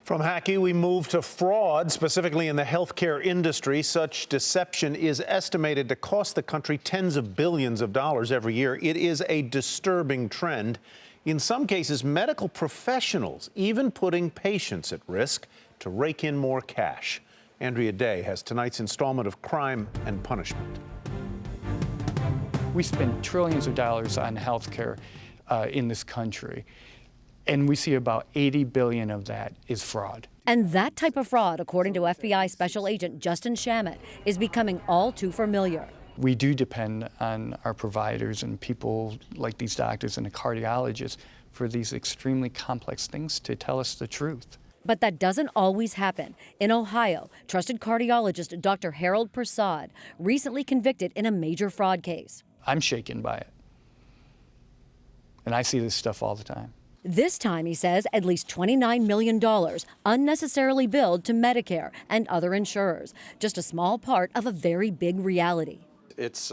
From hacky, we move to fraud, specifically in the healthcare industry. Such deception is estimated to cost the country tens of billions of dollars every year. It is a disturbing trend. In some cases, medical professionals even putting patients at risk to rake in more cash. Andrea Day has tonight's installment of Crime and Punishment. We spend trillions of dollars on healthcare in this country. And we see about 80 billion of that is fraud. And that type of fraud, according to FBI Special Agent Justin Shamet, is becoming all too familiar. We do depend on our providers and people like these doctors and the cardiologists for these extremely complex things to tell us the truth. But that doesn't always happen. In Ohio, trusted cardiologist Dr. Harold Prasad recently convicted in a major fraud case. I'm shaken by it. And I see this stuff all the time. This time, he says, at least $29 million unnecessarily billed to Medicare and other insurers. Just a small part of a very big reality. It's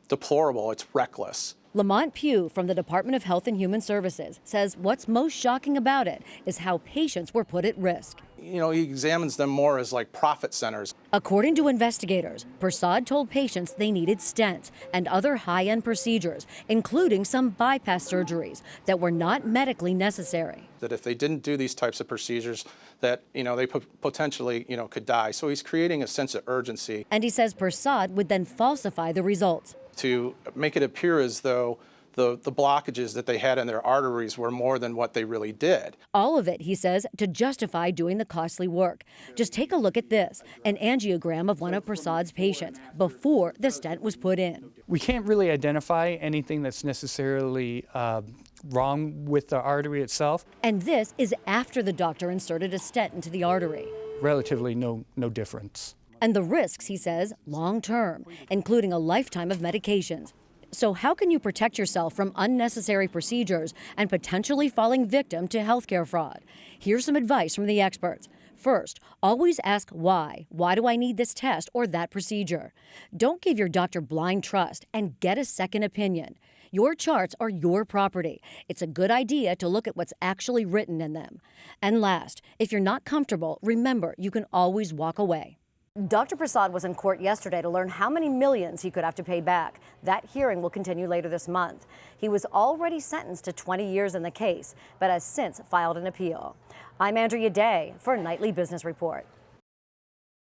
deplorable. It's reckless. Lamont Pugh from the Department of Health and Human Services says what's most shocking about it is how patients were put at risk. You know, he examines them more as like profit centers. According to investigators, Prasad told patients they needed stents and other high-end procedures, including some bypass surgeries that were not medically necessary. That if they didn't do these types of procedures, that, they potentially, could die. So he's creating a sense of urgency. And he says Prasad would then falsify the results to make it appear as though the blockages that they had in their arteries were more than what they really did. All of it, he says, to justify doing the costly work. Just take a look at this, an angiogram of one of Prasad's patients before the stent was put in. We can't really identify anything that's necessarily wrong with the artery itself. And this is after the doctor inserted a stent into the artery. Relatively no difference. And the risks, he says, long-term, including a lifetime of medications. So how can you protect yourself from unnecessary procedures and potentially falling victim to healthcare fraud? Here's some advice from the experts. First, always ask why. Why do I need this test or that procedure? Don't give your doctor blind trust and get a second opinion. Your charts are your property. It's a good idea to look at what's actually written in them. And last, if you're not comfortable, remember you can always walk away. Dr. Prasad was in court yesterday to learn how many millions he could have to pay back. That hearing will continue later this month. He was already sentenced to 20 years in the case, but has since filed an appeal. I'm Andrea Day for Nightly Business Report.